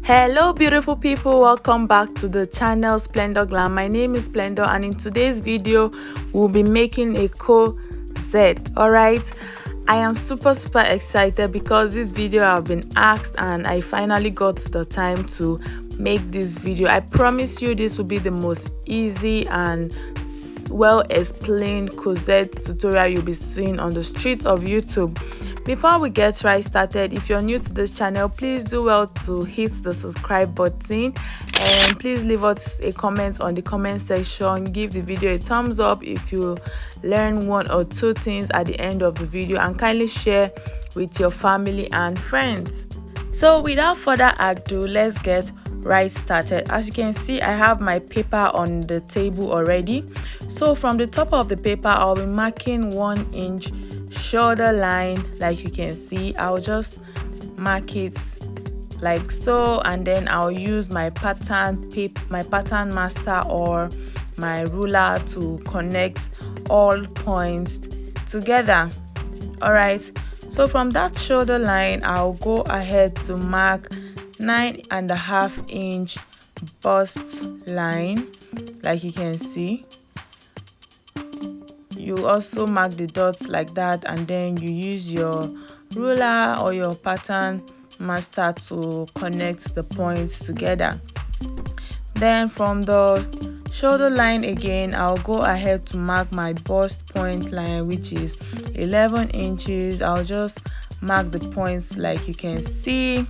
Hello beautiful people, welcome back to the channel Splendor Glam. My name is Splendor and in today's video we'll be making a corset. Alright, I am super excited because this video I've been asked and I finally got the time to make this video. I promise you this will be the most easy and well explained corset tutorial you'll be seeing on the street of YouTube. Before we get right started, if you're new to this channel, please do well to hit the subscribe button and please leave us a comment on the comment section. Give the video a thumbs up if you learn one or two things at the end of the video, and kindly share with your family and friends. So without further ado, let's get right started. As you can see, I have my paper on the table already. So from the top of the paper, I'll be marking 1 inch shoulder line. Like you can see, I'll just mark it like so, and then I'll use my pattern master or my ruler to connect all points together. All right, so from that shoulder line, I'll go ahead to mark 9.5 inch bust line. Like you can see, you also mark the dots like that, and then you use your ruler or your pattern master to connect the points together. Then from the shoulder line again, I'll go ahead to mark my bust point line, which is 11 inches. I'll just mark the points like you can see.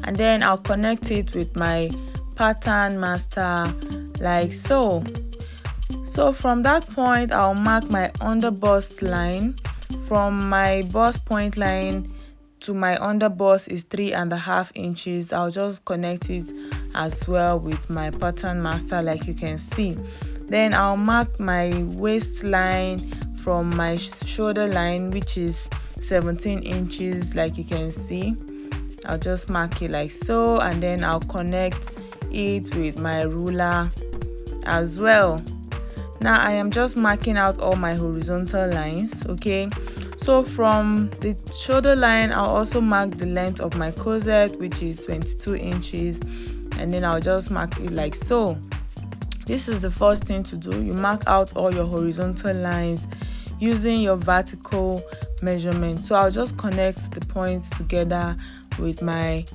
And then I'll connect it with my pattern master like so. So from that point, I'll mark my under bust line. From my bust point line to my under bust is 3.5 inches. I'll just connect it as well with my pattern master like you can see. Then I'll mark my waistline from my shoulder line, which is 17 inches like you can see. I'll just mark it like so, and then I'll connect it with my ruler as well. Now I am just marking out all my horizontal lines. Okay, so from the shoulder line, I'll also mark the length of my corset, which is 22 inches, and then I'll just mark it like so. This is the first thing to do. You mark out all your horizontal lines using your vertical measurement. So I'll just connect the points together with my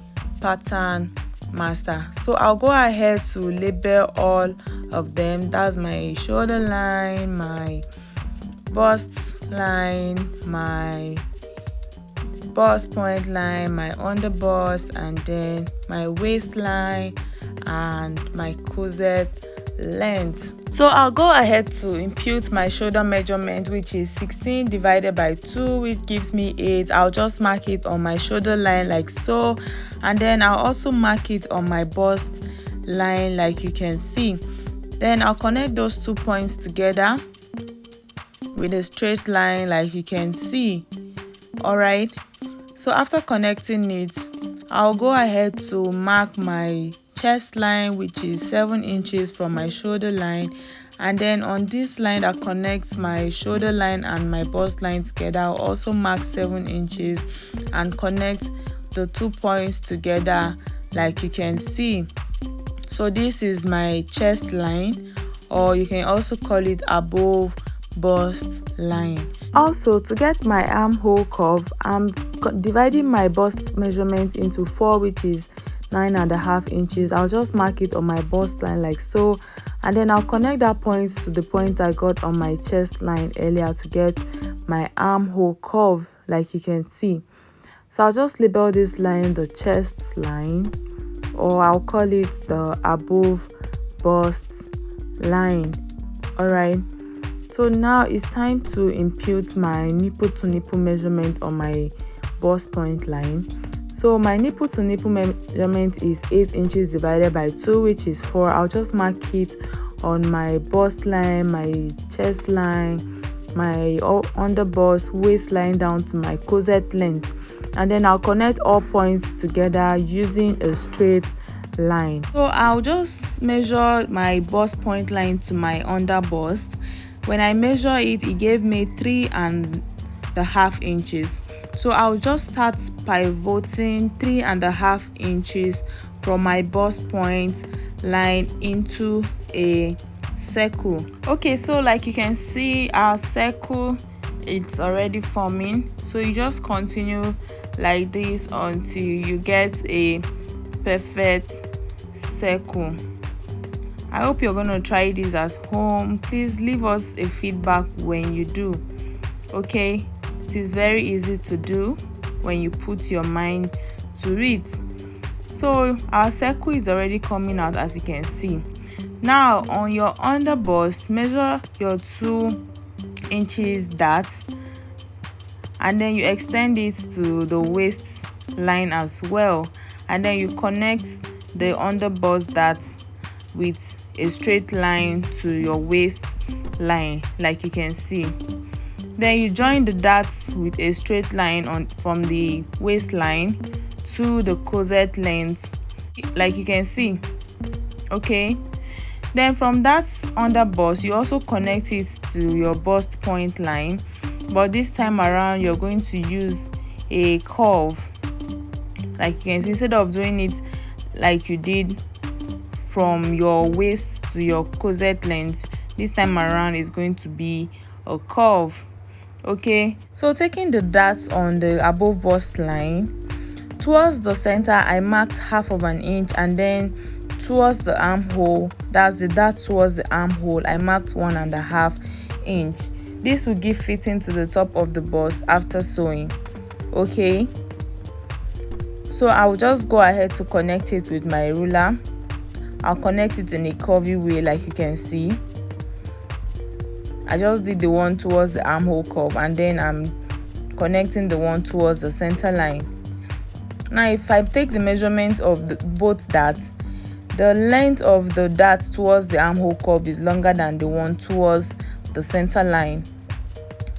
pattern master. So I'll go ahead to label all of them. That's my shoulder line, my bust line, my bust point line, my under bust, and then my waistline and my corset length. So I'll go ahead to impute my shoulder measurement, which is 16 divided by 2, which gives me 8. I'll just mark it on my shoulder line like so, and then I'll also mark it on my bust line like you can see. Then I'll connect those 2 points together with a straight line like you can see. All right, so after connecting it, I'll go ahead to mark my chest line, which is 7 inches from my shoulder line, and then on this line that connects my shoulder line and my bust line together, I'll also mark 7 inches and connect the 2 points together like you can see. So this is my chest line, or you can also call it above bust line. Also, to get my armhole curve, I'm dividing my bust measurement into 4, which is 9.5 inches. I'll just mark it on my bust line like so, and then I'll connect that point to the point I got on my chest line earlier to get my armhole curve like you can see. So I'll just label this line the chest line, or I'll call it the above bust line. All right, so now it's time to impute my nipple to nipple measurement on my bust point line. So my nipple to nipple measurement is 8 inches divided by 2, which is 4. I'll just mark it on my bust line, my chest line, my under bust, waistline down to my corset length, and then I'll connect all points together using a straight line. So I'll just measure my bust point line to my under bust. When I measure it, it gave me 3.5 the half inches. So I'll just start pivoting 3.5 inches from my bust point line into a circle. Okay, so like you can see, our circle, it's already forming. So you just continue like this until you get a perfect circle. I hope you're going to try this at home. Please leave us a feedback when you do. Okay, it is very easy to do when you put your mind to it. So our circle is already coming out, as you can see. Now on your under bust, measure your 2 inches dart, and then you extend it to the waist line as well, and then you connect the under bust dart with a straight line to your waist line, like you can see. Then you join the darts with a straight line from the waistline to the corset length, like you can see. Okay, then from that under bust, you also connect it to your bust point line, but this time around you're going to use a curve, like you can see. Instead of doing it like you did from your waist to your corset length, this time around is going to be a curve. Okay, so taking the darts on the above bust line, towards the center I marked 1/2 inch, and then towards the armhole, that's the dart towards the armhole, I marked 1.5 inch. This will give fitting to the top of the bust after sewing. Okay, so I'll just go ahead to connect it with my ruler. I'll connect it in a curvy way, like you can see. I just did the one towards the armhole curve, and then I'm connecting the one towards the center line. Now if I take the measurement of both darts, the length of the dart towards the armhole curve is longer than the one towards the center line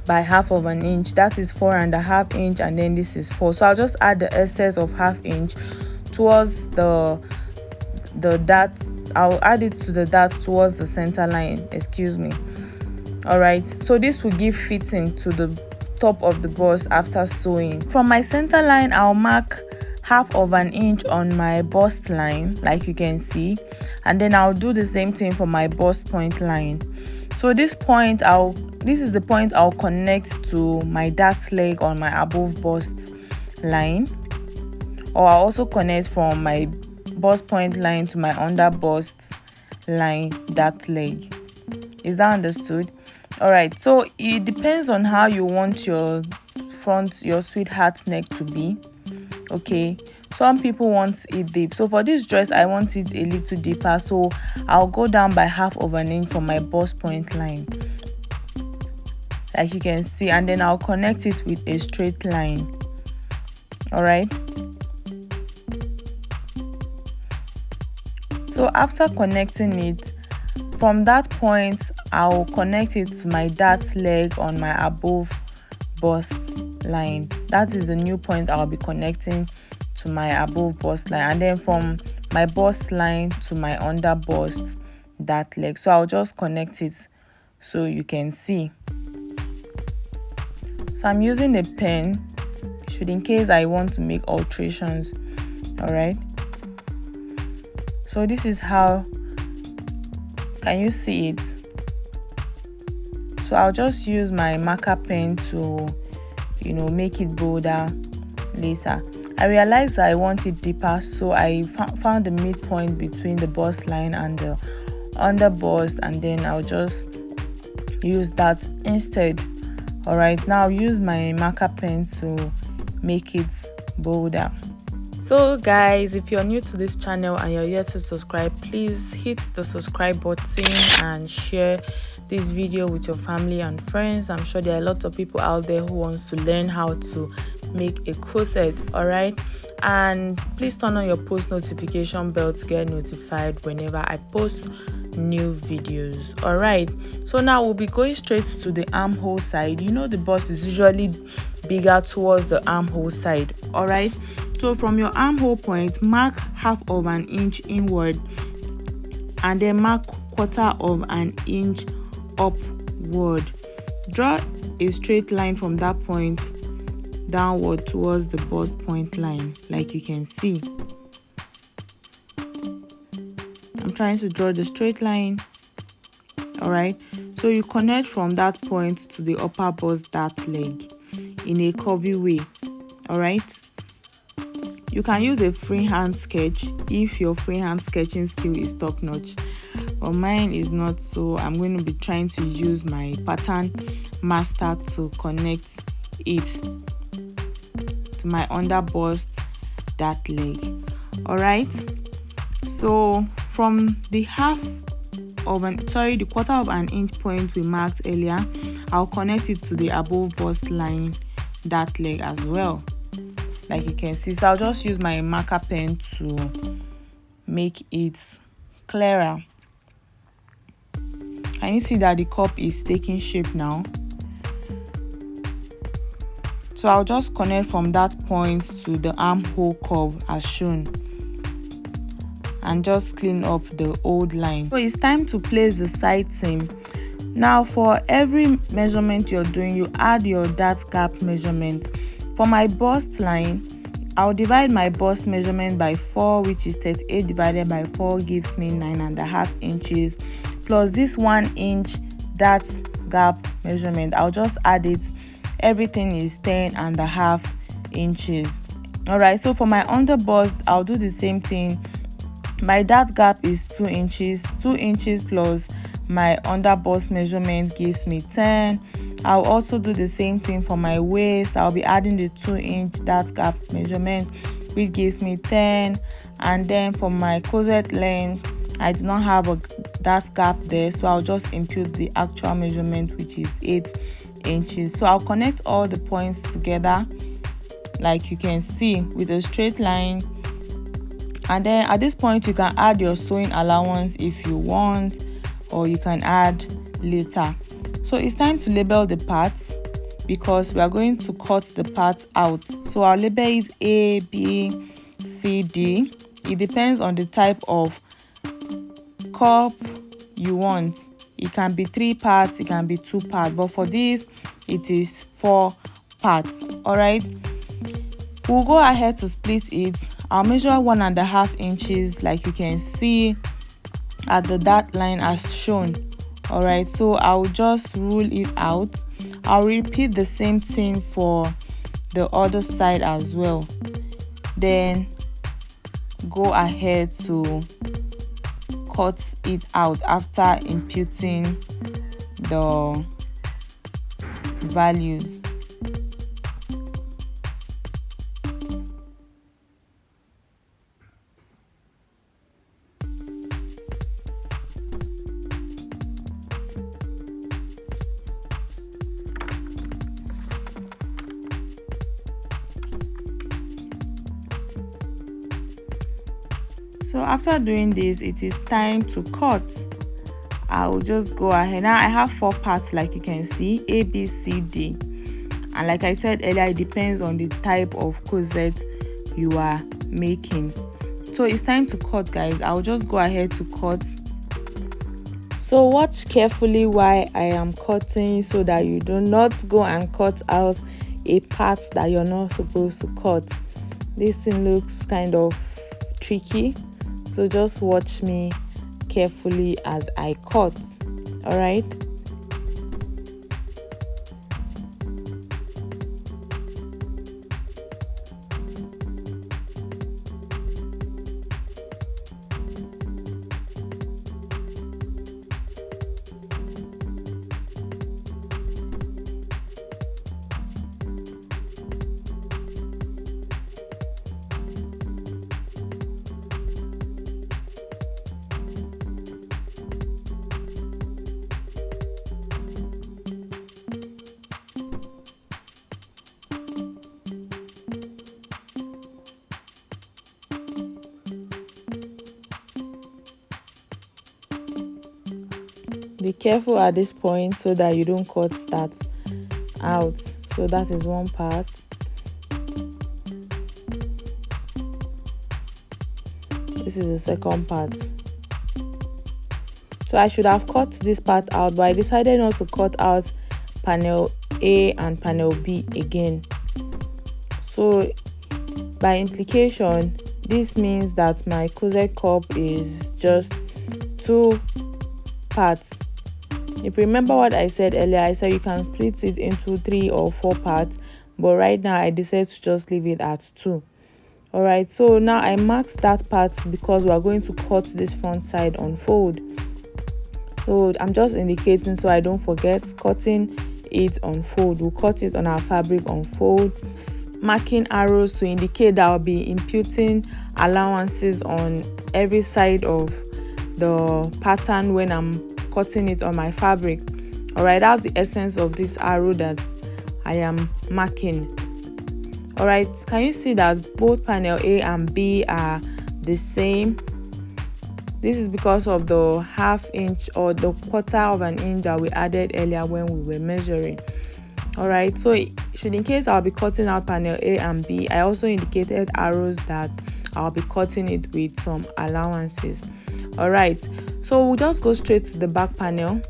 by 1/2 inch. That is 4.5 inch, and then this is 4. So I'll just add the excess of 1/2 inch towards the dart. I'll add it to the dart towards the center line, excuse me. All right, so this will give fitting to the top of the bust after sewing. From my center line, I'll mark 1/2 inch on my bust line, like you can see, and then I'll do the same thing for my bust point line. So this is the point I'll connect to my dart leg on my above bust line, or I'll also connect from my bust point line to my under bust line dart leg. Is that understood? All right, so it depends on how you want your sweetheart neck to be. Okay, some people want it deep, so for this dress I want it a little deeper, so I'll go down by 1/2 inch from my bust point line, like you can see, and then I'll connect it with a straight line. All right, so after connecting it, from that point I'll connect it to my dart leg on my above bust line. That is the new point I'll be connecting to my above bust line, and then from my bust line to my under bust dart leg. So I'll just connect it so you can see. So I'm using a pen, in case I want to make alterations. All right, so this is how, can you see it? So I'll just use my marker pen to, make it bolder later. I realized that I want it deeper, so I found the midpoint between the bust line and the under bust, and then I'll just use that instead. All right, now I'll use my marker pen to make it bolder. So guys, if you're new to this channel and you're yet to subscribe, please hit the subscribe button and share this video with your family and friends. I'm sure there are lots of people out there who wants to learn how to make a corset. All right, and please turn on your post notification bell to get notified whenever I post new videos. All right, so now we'll be going straight to the armhole side. The bust is usually bigger towards the armhole side. All right, so from your armhole point, mark 1/2 inch inward, and then mark 1/4 inch upward. Draw a straight line from that point downward towards the bust point line, like you can see. I'm trying to draw the straight line. All right, so you connect from that point to the upper bust dart leg in a curvy way. All right, you can use a freehand sketch if your freehand sketching skill is top notch, but mine is not, so I'm going to be trying to use my pattern master to connect it to my under bust dart leg. All right, so from the quarter of an inch point we marked earlier, I'll connect it to the above bust line dart leg as well, like you can see. So I'll just use my marker pen to make it clearer. Can you see that the cup is taking shape now? So I'll just connect from that point to the armhole curve as shown and just clean up the old line. So it's time to place the side seam. Now for every measurement you're doing, you add your dart gap measurement. For my bust line, I'll divide my bust measurement by 4, which is 38 divided by 4 gives me 9.5 inches, plus this 1 inch dart gap measurement. I'll just add it. Everything is 10.5 inches. All right, so for my under bust, I'll do the same thing. My dart gap is 2 inches. 2 inches plus my under bust measurement gives me 10. I'll also do the same thing for my waist. I'll be adding the 2-inch dart gap measurement, which gives me 10. And then for my corset length, I do not have a dart gap there, so I'll just impute the actual measurement, which is 8 inches. So I'll connect all the points together, like you can see, with a straight line. And then at this point, you can add your sewing allowance if you want, or you can add later. So it's time to label the parts because we are going to cut the parts out. So I'll label it A, B, C, D. It depends on the type of cup you want. It can be 3 parts, it can be 2 parts, but for this it is 4 parts. All right, we'll go ahead to split it. I'll measure 1.5 inches, like you can see at the dart line as shown. All right, so I'll just rule it out. I'll repeat the same thing for the other side as well, then go ahead to cut it out after imputing the values. So after doing this, it is time to cut. I'll just go ahead. Now I have 4 parts, like you can see, A, B, C, D. And like I said earlier, it depends on the type of corset you are making. So it's time to cut, guys. I'll just go ahead to cut. So watch carefully while I am cutting so that you do not go and cut out a part that you're not supposed to cut. This thing looks kind of tricky, so just watch me carefully as I cut. All right, be careful at this point so that you don't cut that out. So that is one part. This is the second part. So I should have cut this part out, but I decided not to cut out panel A and panel B again. So by implication, this means that my corset cup is just 2 parts. If you remember what I said earlier, I said you can split it into 3 or 4 parts, but right now I decided to just leave it at 2. Alright, so now I marked that part because we are going to cut this front side on fold. So I'm just indicating so I don't forget, cutting it on fold. We'll cut it on our fabric on fold. Marking arrows to indicate that I'll be imputing allowances on every side of the pattern when I'm cutting it on my fabric. Alright, that's the essence of this arrow that I am marking. Alright, can you see that both panel A and B are the same? This is because of the ½ inch or the quarter of an inch that we added earlier when we were measuring. Alright, so should in case I'll be cutting out panel A and B, I also indicated arrows that I'll be cutting it with some allowances. Alright, so we'll just go straight to the back panel.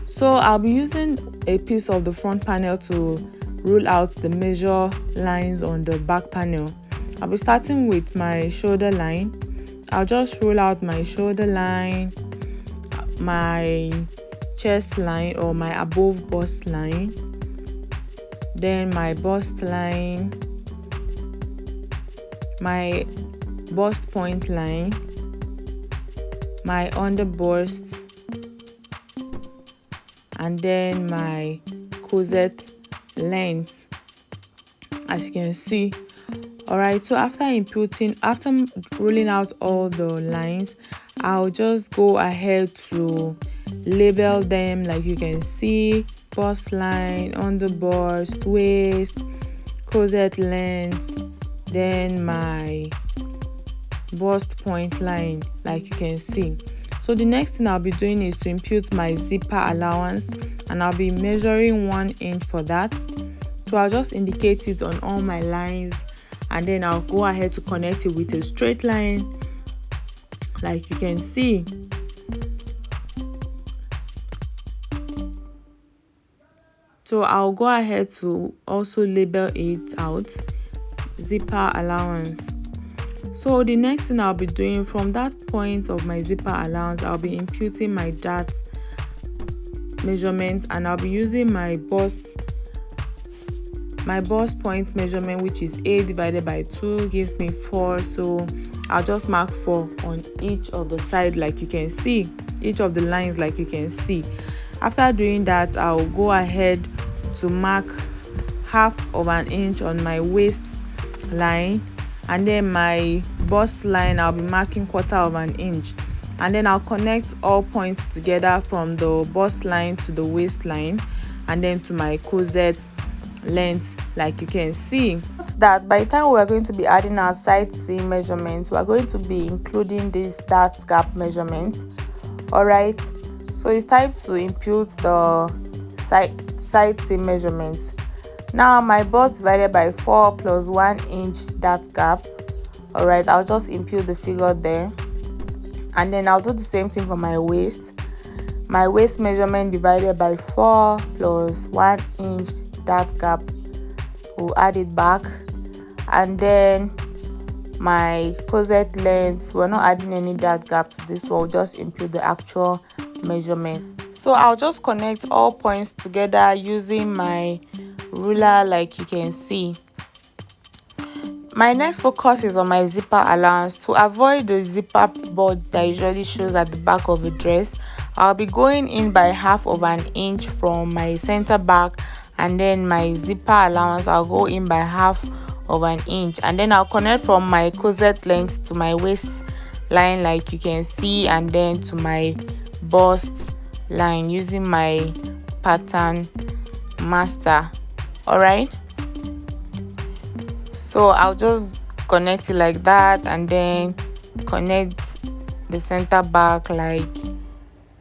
So I'll be using a piece of the front panel to rule out the measure lines on the back panel. I'll be starting with my shoulder line. I'll just roll out my shoulder line, my chest line or my above bust line, then my bust line, my bust point line, my under bust, and then my corset length, as you can see. Alright, so after rolling out all the lines, I'll just go ahead to label them. Like you can see, bust line, under bust, waist, corset length, then my bust point line, like you can see. So the next thing I'll be doing is to impute my zipper allowance, and I'll be measuring 1 inch for that. So I'll just indicate it on all my lines, and then I'll go ahead to connect it with a straight line, like you can see. So I'll go ahead to also label it out, zipper allowance. So the next thing I'll be doing from that point of my zipper allowance, I'll be imputing my dart measurement, and I'll be using my bust point measurement, which is 8 divided by 2 gives me 4. So I'll just mark 4 on each of the side, like you can see, each of the lines, like you can see. After doing that, I'll go ahead to mark ½ inch on my waist line, and then my bust line I'll be marking ½ inch, and then I'll connect all points together from the bust line to the waistline and then to my corset length, like you can see. That by the time we are going to be adding our side seam measurements, we are going to be including this dart gap measurement. Alright, so it's time to impute the side seam measurements. Now my bust divided by 4 plus 1 inch dart gap. Alright, I'll just impute the figure there, and then I'll do the same thing for my waist. My waist measurement divided by 4 plus 1 inch dart gap, we'll add it back, and then my corset length, we're not adding any dart gap to this one, we'll just impute the actual measurement. So I'll just connect all points together using my ruler, like you can see. My next focus is on my zipper allowance. To avoid the zipper board that usually shows at the back of a dress, I'll be going in by ½ inch from my center back, and then my zipper allowance I'll go in by ½ inch, and then I'll connect from my corset length to my waist line, like you can see, and then to my bust line using my pattern master. Alright, so I'll just connect it like that, and then connect the center back, like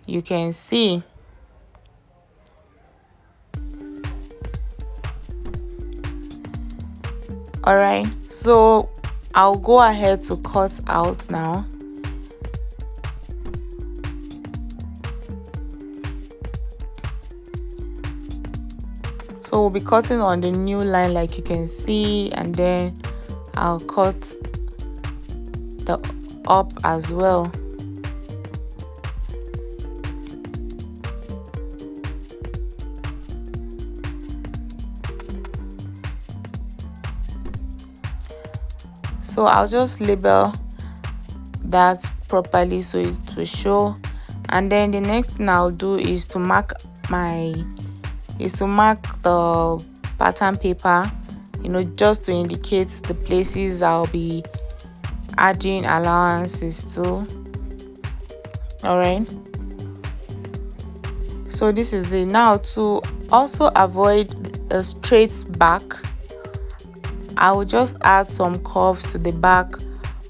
you can see. Alright, so I'll go ahead to cut out now. So we'll be cutting on the new line like you can see, and then I'll cut the up as well. So I'll just label that properly so it will show, and then the next thing I'll do is to mark the pattern paper, you know, just to indicate the places I'll be adding allowances to. All right, so this is it. Now, to also avoid a straight back, I will just add some curves to the back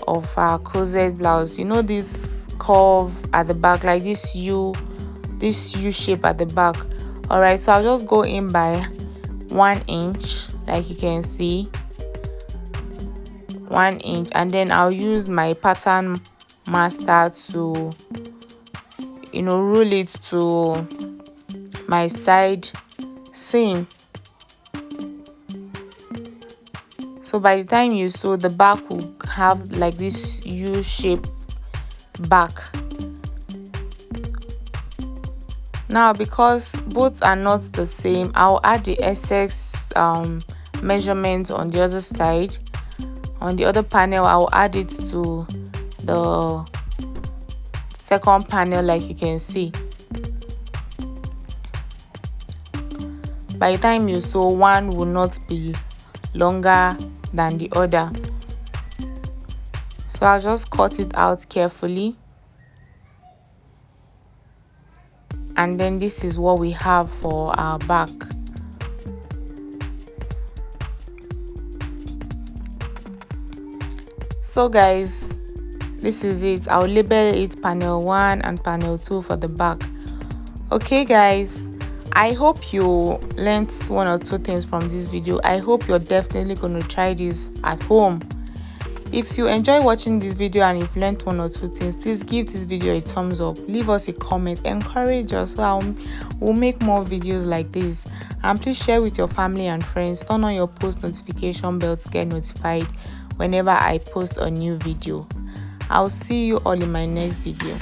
of our corset blouse. You know, this curve at the back, like this U shape at the back. All right, so I'll just go in by 1 inch, like you can see, 1 inch, and then I'll use my pattern master to, you know, rule it to my side seam. So by the time you sew, the back will have like this U shape back. Now, because both are not the same, I'll add the excess measurement on the other side. On the other panel, I'll add it to the second panel, like you can see. By the time you sew, one will not be longer than the other. So I'll just cut it out carefully, and then this is what we have for our back. So guys, this is it. I'll label it panel 1 and panel 2 for the back. Okay guys, I hope you learned 1 or 2 things from this video. I hope you're definitely going to try this at home. If you enjoy watching this video and you've learned 1 or 2 things, please give this video a thumbs up, leave us a comment, encourage us so we'll make more videos like this, and please share with your family and friends. Turn on your post notification bell to get notified whenever I post a new video. I'll see you all in my next video.